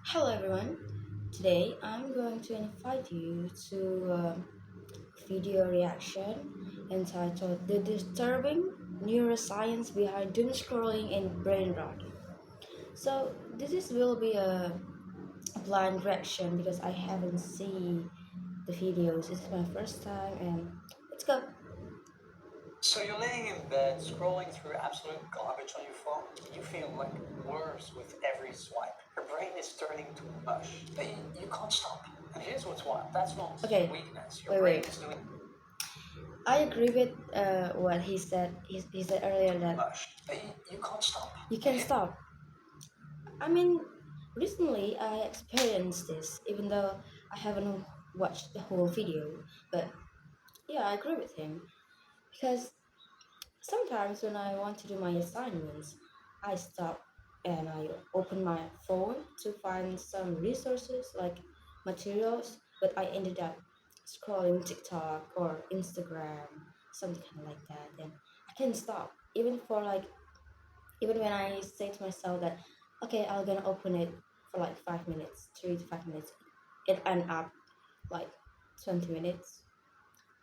Hello everyone. Today I'm going to invite you to a video reaction entitled "The Disturbing Neuroscience Behind Doomscrolling and Brainrot." So will be a blind reaction because I haven't seen the videos. This is my first time, and let's go. So you're laying in bed, scrolling through absolute garbage on your phone. You feel like worse with every swipe. Your brain is turning to mush. But you can't stop. And here's what's wild. That's not Okay, weakness. Your wait, brain wait. is doing I agree with what he said. He said earlier that mush. But you can't stop. you can stop. I mean, recently I experienced this, even though I haven't watched the whole video. But yeah, I agree with him because sometimes when I want to do my assignments, I stop and I open my phone to find some resources like materials, but I ended up scrolling TikTok or Instagram, something like that, and I can't stop. Even when I say to myself that, okay, I'm gonna open it for like 5 minutes, 3 to 5 minutes, it end up like 20 minutes.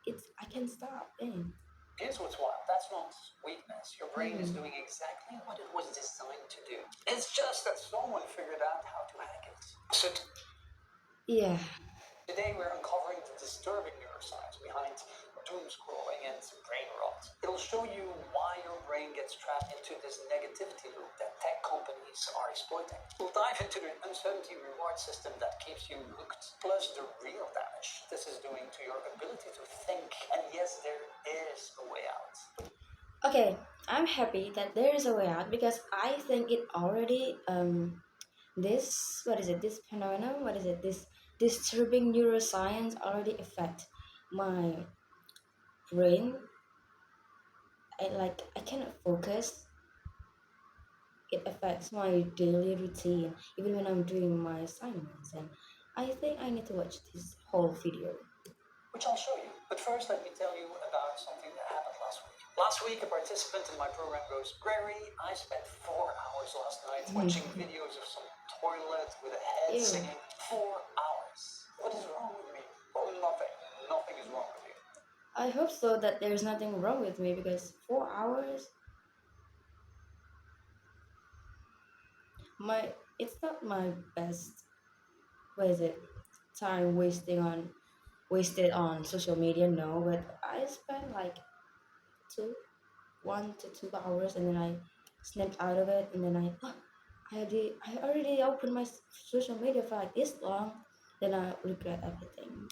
I can stop. Dang. Here's what's wild. That's not weakness. Your brain is Mm. doing exactly what it was designed to do. It's just that someone figured out how to hack it. So Yeah. today we're uncovering the disturbing neuroscience behind doom scrolling and brain rot. It'll show you why your brain gets trapped into this negativity loop that tech companies are exploiting. We'll dive into the uncertainty reward system that keeps you hooked, plus the real damage this is doing to your ability to think. And yes, there is a way out. Okay, I'm happy that there is a way out because I think it already this what is it this phenomenon what is it this disturbing neuroscience already affect my brain. I cannot focus. It affects my daily routine even when I'm doing my assignments, and I think I need to watch this whole video. Which I'll show you. But first, let me tell you about something that happened last week. Last week, a participant in my program goes, Gregory, I spent 4 hours last night watching videos of some toilet with a head Ew. singing. 4 hours. What is wrong with me? Well, nothing. Nothing is wrong with you. I hope so that there's nothing wrong with me because 4 hours, my it's not my best. What is it? Time wasted on social media. No, but I spent like two, 1 to 2 hours, and then I snapped out of it, and then I already opened my social media for like this long. Then I regret everything.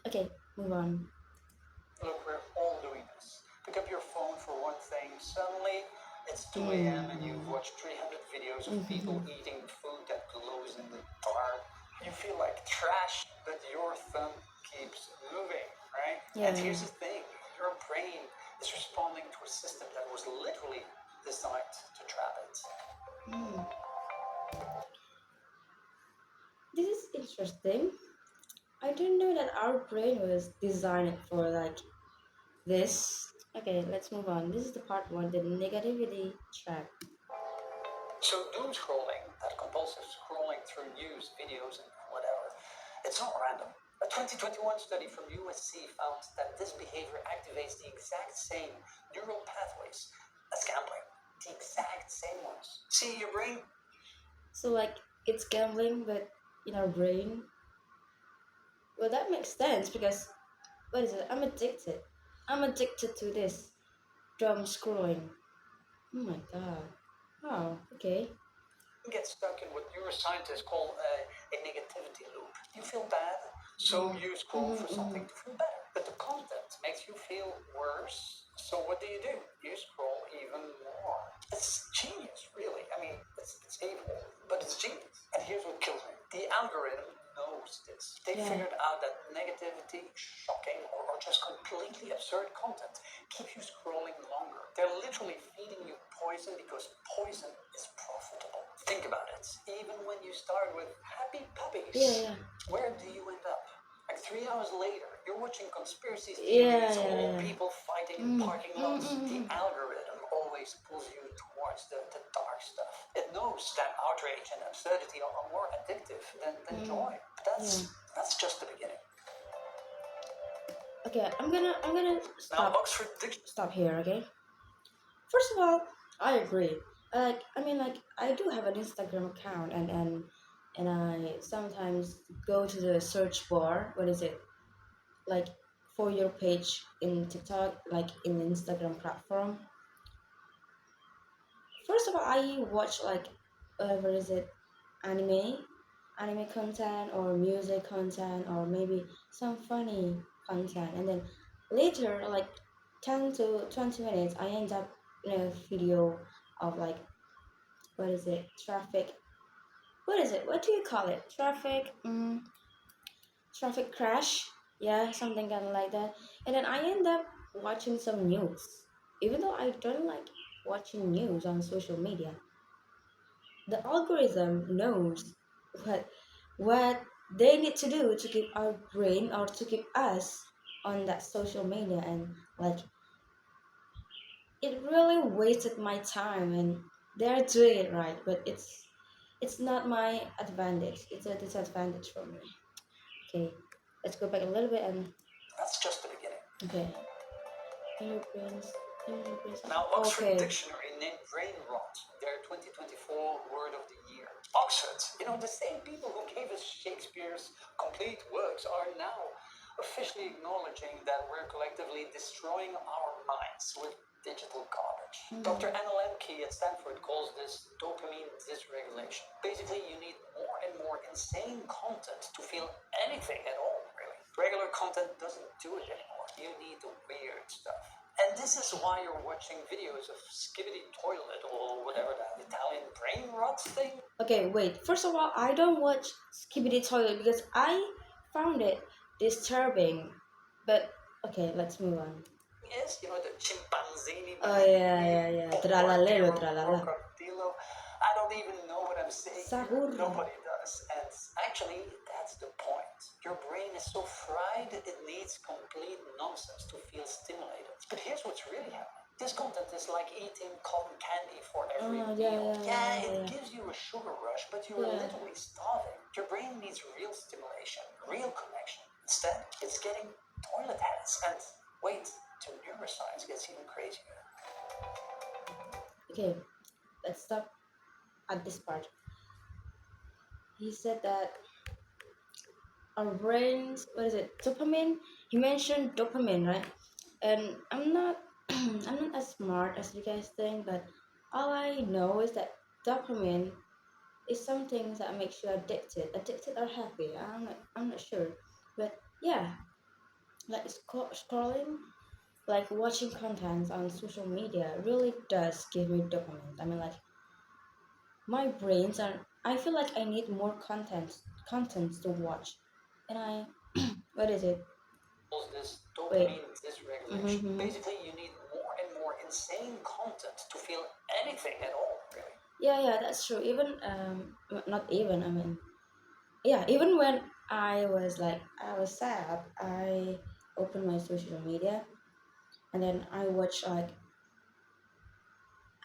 Okay, move on. Look, we're all doing this. Pick up your phone for one thing. Suddenly, it's 2 a.m. and you've watched 300 videos of people eating food that glows in the dark. You feel like trash, but your thumb keeps moving, right? Yeah. And here's the thing, your brain is responding to a system that was literally designed to trap it. Mm. This is interesting. I didn't know that our brain was designed for like this. Okay, let's move on. This is the part one, the negativity trap. So doom scrolling, that compulsive scrolling through news, videos, and whatever, it's not random. A 2021 study from USC found that this behavior activates the exact same neural pathways as gambling. The exact same ones. See, your brain. So like it's gambling, but in our brain. Well, that makes sense because what is it? I'm addicted. I'm addicted to this dumb scrolling. Oh my god. Oh, okay. Get stuck in what neuroscientists call a negativity loop. You feel bad, so you scroll for something to feel better. But the content makes you feel worse. So what do? You scroll even more. It's genius, really. I mean, it's evil, but it's genius. And here's what kills me. The algorithm knows this. They figured out that negativity, shocking, or just completely absurd content keeps you scrolling longer. They're literally feeding you poison because poison is profitable. Think about it. Even when you start with happy puppies, where do you end up? Like 3 hours later, you're watching conspiracy theories, old people fighting in parking lots. The algorithm always always pulls you towards the dark stuff. It knows that outrage and absurdity are more addictive than joy. But that's just the beginning. Okay, I'm gonna Now, Oxford Dictionary. stop here. Okay. First of all, I agree. Like I do have an Instagram account, and I sometimes go to the search bar. What is it? Like for your page in TikTok, like in the Instagram platform. First of all, I watch like what is it? Anime, anime content or music content or maybe some funny content, and then later like 10 to 20 minutes, I end up in a video of like what is it? Traffic. What is it? What do you call it? Traffic. Traffic crash. Yeah, something kind of like that. And then I end up watching some news, even though I don't like watching news on social media. The algorithm knows what what they need to do to keep our brain or to keep us on that social media, and like it really wasted my time, and they're doing it right, but it's not my advantage, it's a disadvantage for me. Okay, let's go back a little bit and That's just the beginning. okay. Immigrants, immigrants. Now, Oxford Okay. Dictionary named Brainrot their 2024 word of the year. Oxford, the same people who gave us Shakespeare's complete works are now officially acknowledging that we're collectively destroying our minds with digital garbage. Dr. Anna Lemke at Stanford calls this dopamine dysregulation. Basically, you need more and more insane content to feel anything at all, really. Regular content doesn't do it anymore. You need the weird stuff. And this is why you're watching videos of Skibbity Toilet or whatever that Italian brain rot thing. Okay, wait. First of all, I don't watch Skibbity Toilet because I found it disturbing. But okay, let's move on. Is the chimpanzini. Oh yeah. Tralalero, tralala. Crocodilo. I don't even know what I'm saying. Sahur. Nobody does. And actually, that's the point. Your brain is so fried it needs complete nonsense to feel stimulated. But here's what's really happening. This content is like eating cotton candy for every meal. It gives you a sugar rush, but you're literally starving. Your brain needs real stimulation, real connection. Instead, it's getting toilet heads. And wait, till neuroscience gets even crazier. Okay, let's stop at this part. He said that our brains, what is it? Dopamine. He mentioned dopamine, right? And I'm not I'm not as smart as you guys think, but all I know is that dopamine is something that makes you addicted or happy. I'm not sure, but yeah, like scrolling, like watching content on social media really does give me dopamine. I mean, like my brains are. I feel like I need more contents to watch, and I what is it? This dopamine dysregulation. Basically, you need more and more insane content to feel anything at all, really. Yeah, that's true. Even not even. I mean, yeah, even when I was sad, I opened my social media, and then I watch like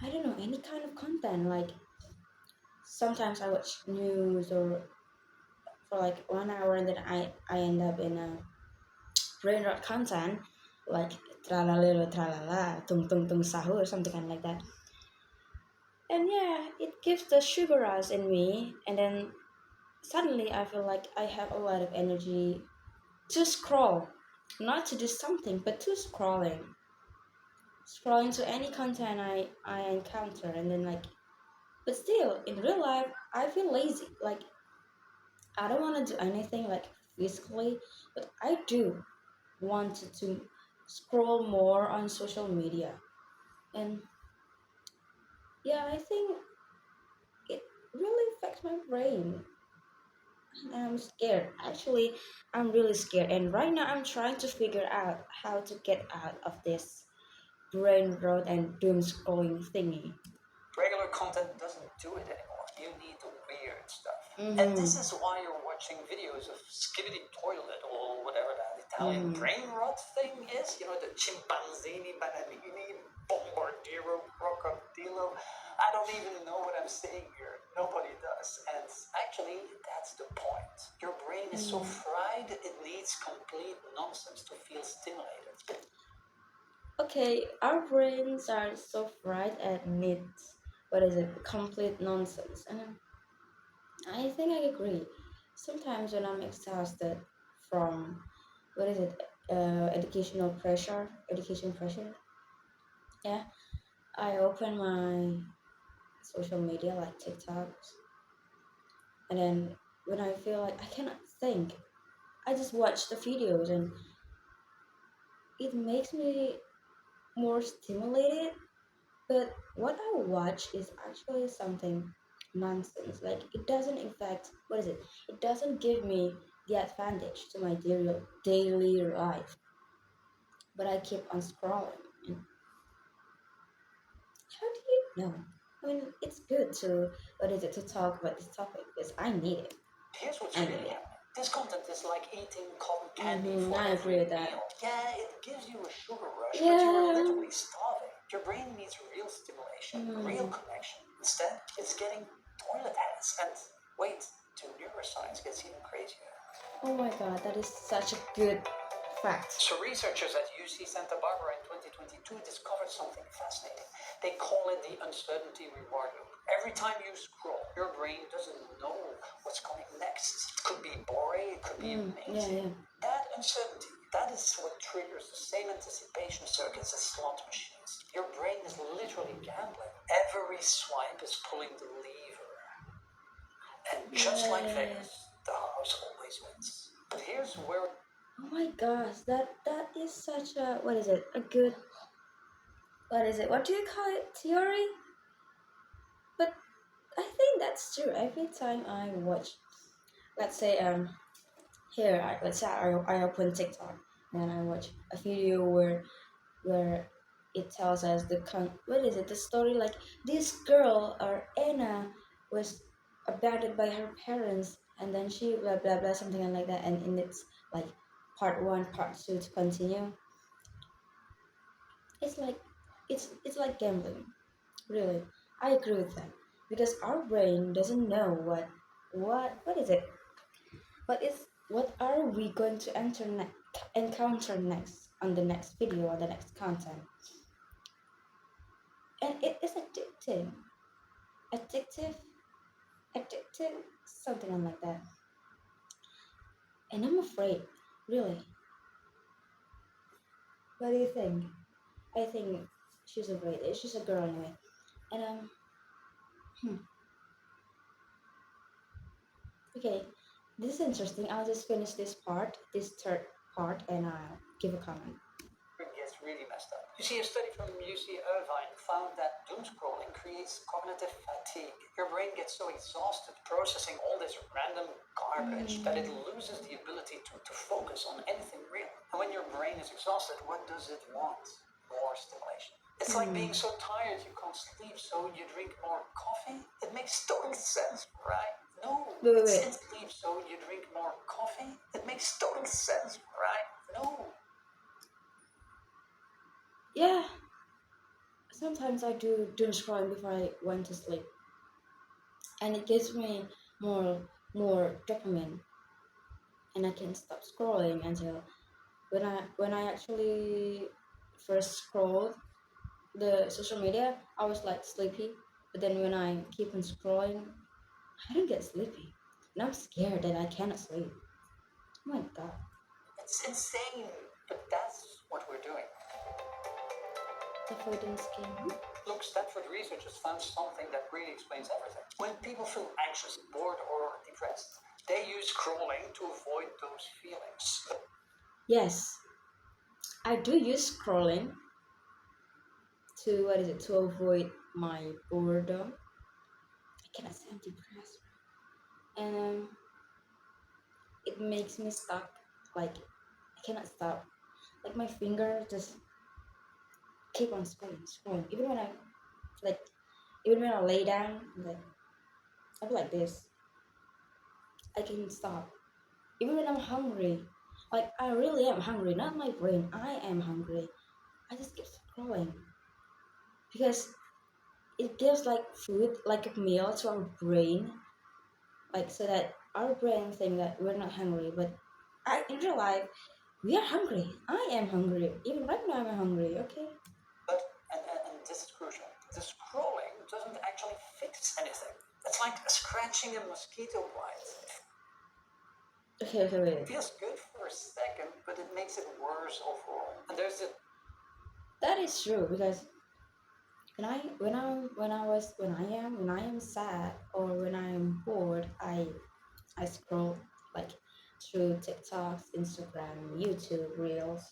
I don't know any kind of content. Like sometimes I watch news or for like 1 hour, and then I end up in a brainrot content like tralalero tralala tung tung tung sahur, something kind of like that. And yeah, it gives the sugar rush in me, and then suddenly I feel like I have a lot of energy to scroll, not to do something, but to scrolling to any content I encounter, and then like, but still in real life I feel lazy. Like I don't want to do anything like physically, but I do want to scroll more on social media, and yeah, I think it really affects my brain. I'm scared. Actually, I'm really scared. And right now, I'm trying to figure out how to get out of this brain rot and doom scrolling thingy. Regular content doesn't do it anymore. You need the weird stuff. And this is why you're watching videos of Skibbity Toilet or whatever that Italian brain rot thing is. The chimpanzini bananini bombardino. Nero, Crocodilo. I don't even know what I'm saying here. Nobody does. And actually, that's the point. Your brain is so fried, it needs complete nonsense to feel stimulated. Okay, our brains are so fried at needs. What is it? Complete nonsense. And I think I agree. Sometimes when I'm exhausted from what is it? Education pressure. Yeah, I open my social media like TikToks, and then when I feel like I cannot think, I just watch the videos, and it makes me more stimulated. But what I watch is actually something nonsense. Like it doesn't affect what is it? It doesn't give me the advantage to my daily life. But I keep on scrolling. And how do you know? I mean, it's good to what is it to talk about this topic because I need it. Here's what's I really need it. happening. This content is like eating cotton candy for I every agree with that. meal. Yeah, it gives you a sugar rush, but you are Yeah. literally starving. Your brain needs real stimulation, real connection. Instead, it's getting toilet heads. And wait, till neuroscience gets even crazier. Oh my god, that is such a good fact. So researchers at UC Santa Barbara in 2022 discovered something fascinating. They call it the uncertainty reward loop. Every time you scroll, your brain doesn't know what's coming next. It could be boring, it could be amazing. Yeah. That uncertainty, that is what triggers the same anticipation circuits as slot machines. Your brain is literally gambling. Every swipe is pulling the lever. And just like Vegas, the house always wins. But here's where Oh my gosh, that is such a what is it? A good what is it? What do you call it? Theory? But I think that's true. Every time I watch, let's say here let's say I open TikTok and I watch a video where it tells us what is it? The story like this girl or Anna was abandoned by her parents and then she blah blah blah something like that and in it's like part one, part two to continue. It's like it's like gambling. Really, I agree with that because our brain doesn't know what is it? What are we going to encounter next on the next video or the next content? And it is addictive, addictive, something like that. And I'm afraid, really. What do you think? I think she's afraid. She's a girl anyway. And hmm, okay, this is interesting. I'll just finish this third part, and I'll give a comment. gets really messed up. You see, a study from UC Irvine found that doomscrolling creates cognitive fatigue. Your brain gets so exhausted processing all this random garbage that it loses the ability to focus on anything real. And when your brain is exhausted, what does it want? More stimulation. It's like being so tired you can't sleep, so you drink more coffee. It makes total sense, right? No, it's sleep, so you drink more coffee. It makes total sense, right? No. Yeah, sometimes I do doom scrolling before I went to sleep, and it gives me more dopamine, and I can stop scrolling until when I actually first scrolled the social media, I was like sleepy, but then when I keep on scrolling, I don't get sleepy, and I'm scared that I cannot sleep. Oh my god. It's insane, but that's what we're doing. The folding skin. Look, Stanford researchers found something that really explains everything. When people feel anxious, bored, or depressed, they use scrolling to avoid those feelings. Yes, I do use scrolling to what is it to avoid my boredom. I cannot say I'm depressed, and it makes me stuck. Like I cannot stop. Like my finger just keep on scrolling. Like, even when I lay down, like I feel like this. I can stop. Even when I'm hungry, like I really am hungry. Not my brain. I am hungry. I just keep scrolling. because it gives like food, like a meal to our brain, like so that our brain think that we're not hungry, but in real life we are hungry. I am hungry. Even right now I'm hungry. Okay. But, and this is crucial, the scrolling doesn't actually fix anything. It's like scratching a mosquito bite. Okay, It wait. feels good for a second, but it makes it worse overall. And there's the That is true because when I am sad or when I am bored, I scroll like through TikToks, Instagram, YouTube Reels.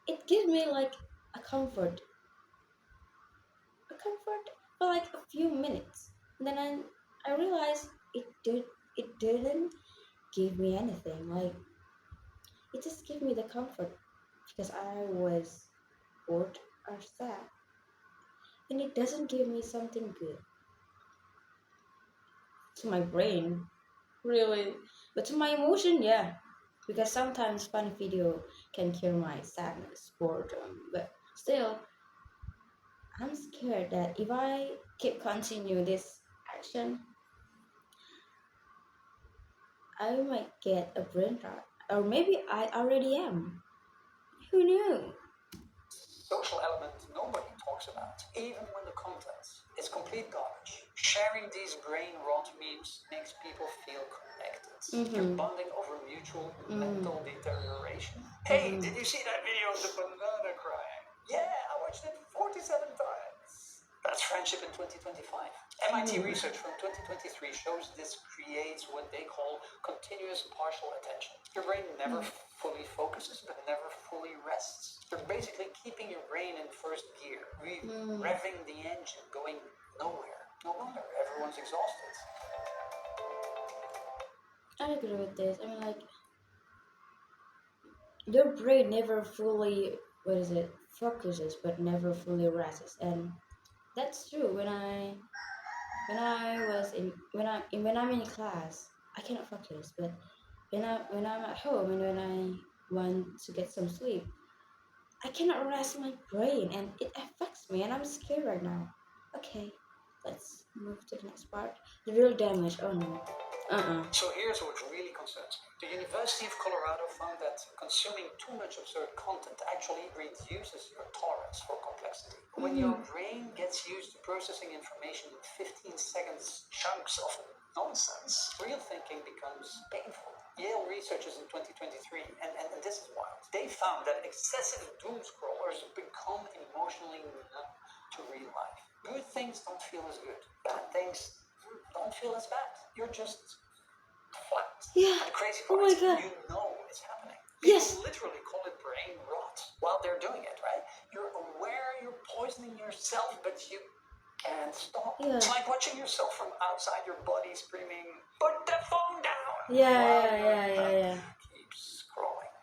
It gives me like a comfort for like a few minutes. And then I realized it didn't give me anything. Like it just gave me the comfort because I was bored or sad. And it doesn't give me something good to my brain, really. But to my emotion, yeah. Because sometimes fun video can cure my sadness, boredom. But still, I'm scared that if I keep continue this action, I might get a brain rot. Or maybe I already am. Who knew? social element nobody talks about, even when the content is complete garbage. Sharing these brain rot memes makes people feel connected. You're bonding over mutual mental deterioration. Hey, did you see that video of the banana crying? Yeah, I watched it 47 times. That's friendship in 2025. MIT research from 2023 shows this creates what they call continuous partial attention. Your brain never fully focuses, but never fully rests. You're basically keeping your brain in first gear, revving the engine, going nowhere. No wonder everyone's exhausted. I agree with this. I mean, like, your brain never fully, what is it, focuses, but never fully rests. And that's true. When I'm in class, I cannot focus. But when I'm at home and when I want to get some sleep, I cannot rest my brain, and it affects me. And I'm scared right now. Okay, let's move to the next part. The real damage. Oh no. So here's what really concerns me. The University of Colorado found that consuming too much absurd content actually reduces your tolerance for complexity. When your brain gets used to processing information in 15 seconds chunks of nonsense, real thinking becomes painful. Yale researchers in 2023, and this is wild, they found that excessive doom scrollers become emotionally numb to real life. Good things don't feel as good. Bad things don't feel as bad. You're just flat. Yeah. And the crazy Oh part my is god. you know it's happening. Yes. People literally call it brain rot while they're doing it, right? You're aware you're poisoning yourself, but you can't stop. Yeah. It's like watching yourself from outside your body screaming, "Put the phone down!" Yeah. Keep scrolling.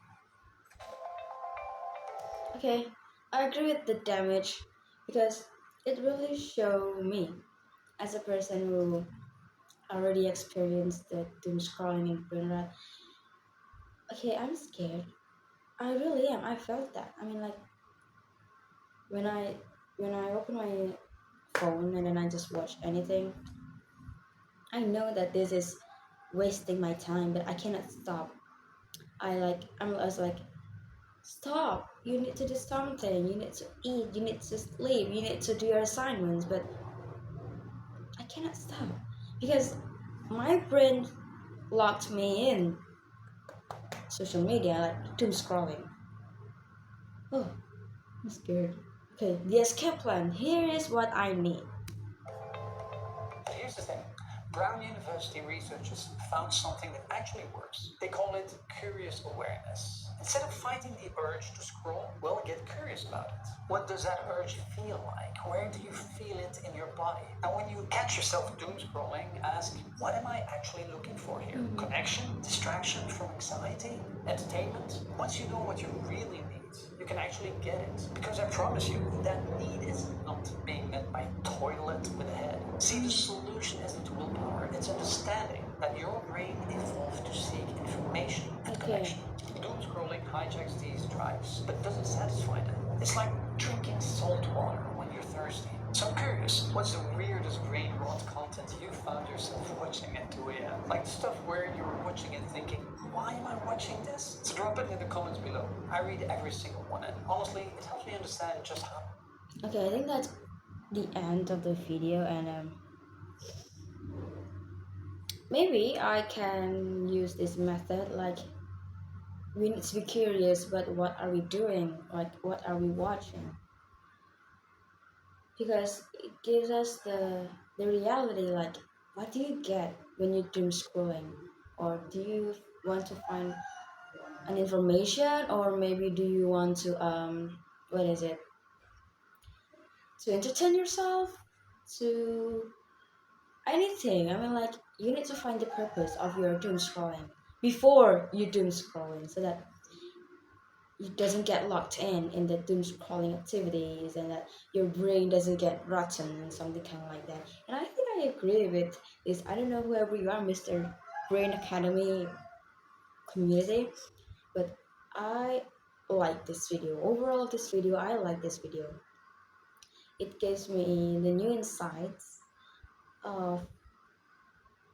Okay, I agree with the damage because it really showed me as a person who already experienced the doom scrolling in Brainrot. Okay, I'm scared. I really am. I felt that. I mean, like when I when I open my phone and then I just watch anything, I know that this is wasting my time, but I cannot stop. I was like, stop. You need to do something. You need to eat. You need to sleep. You need to do your assignments. But I cannot stop because my brain locked me in social media, like doom scrolling. Oh, I'm scared. Okay, the escape plan. Here is what I need. Here's the thing. Brown University researchers found something that actually works. They call it curious awareness. Instead of fighting the urge to scroll, well, get curious about it. What does that urge feel like? Where do you feel it in your body? And when you catch yourself doom scrolling, ask, what am I actually looking for here? Connection, distraction from anxiety, entertainment? Once you know what you really need, you can actually get it. Because I promise you, that need is not being met by toilet with a head. See, the solution isn't willpower, it's understanding that your brain evolved to seek information and connection. Doom scrolling hijacks these drives, but doesn't satisfy them. It's like drinking salt water when you're thirsty. So I'm curious, what's the weirdest brain rot content you found yourself watching at 2 a.m.? Like stuff where you're watching and thinking, why am I watching this? So drop it in the comments below. I read every single one, and honestly, it helps me understand just how. Okay, I think that's the end of the video, and maybe I can use this method. Like, we need to be curious, but what are we doing? Like, what are we watching? Because it gives us the reality. Like, what do you get when you're doom scrolling? Or do you want to find an information, or maybe do you want to what is it, to entertain yourself, to anything? I mean, like, you need to find the purpose of your doom scrolling before you doom scrolling, so that it doesn't get locked in the doom scrolling activities, and that your brain doesn't get rotten and something kind of like that. And I think I agree with this. I don't know whoever you are, Mr. Brain Academy community, but I like this video. Overall, this video, I like this video. It gives me the new insights of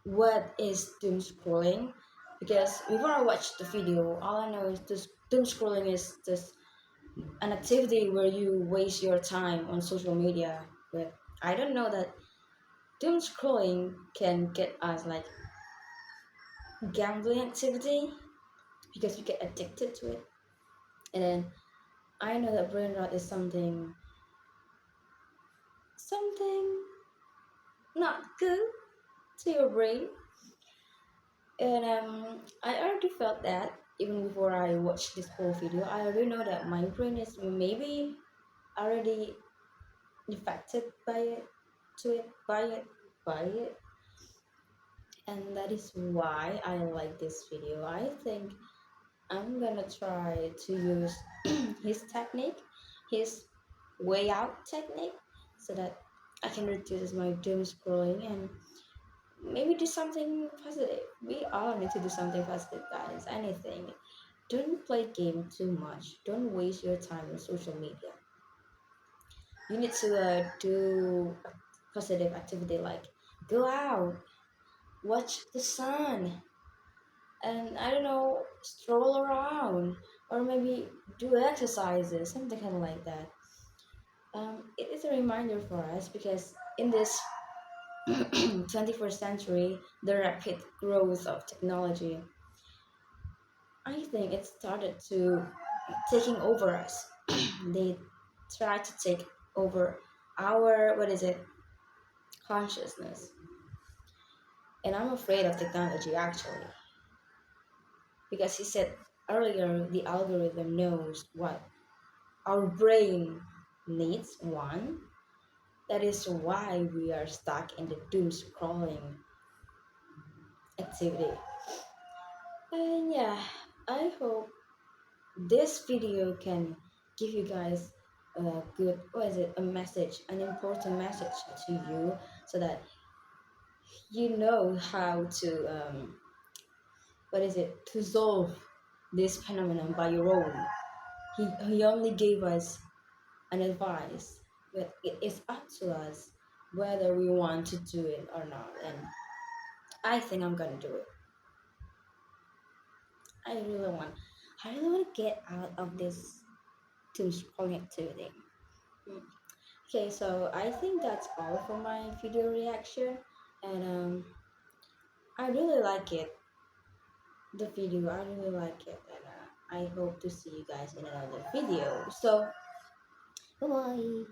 what is doom scrolling, because before I watched the video, all I know is this doom scrolling is just an activity where you waste your time on social media. But I don't know that doom scrolling can get us like gambling activity, because we get addicted to it. And then I know that brain rot is something not good to your brain. And I already felt that even before I watched this whole video. I already know that my brain is maybe already affected by it, to it, by it. And that is why I like this video. I think I'm gonna try to use his technique, his way out technique, so that I can reduce my doom scrolling and maybe do something positive. We all need to do something positive, guys. Anything. Don't play game too much. Don't waste your time on social media. You need to do a positive activity, like go out, watch the sun, and I don't know, stroll around, or maybe do exercises, something kind of like that. It is a reminder for us, because in this 21st century, the rapid growth of technology, I think it started to taking over us. They try to take over our, what is it, consciousness. And I'm afraid of technology, actually, because he said earlier the algorithm knows what our brain needs. One, that is why we are stuck in the doom scrolling activity. And yeah, I hope this video can give you guys a good, what is it, a message, an important message to you, so that you know how to what is it, to solve this phenomenon by your own. He only gave us an advice, but it is up to us whether we want to do it or not. And I think I'm gonna do it. I really want. I really want to get out of this doom scrolling activity. Mm. Okay, so I think that's all for my video reaction, and I really like it. The video, I really like it, and I hope to see you guys in another video. So, bye bye.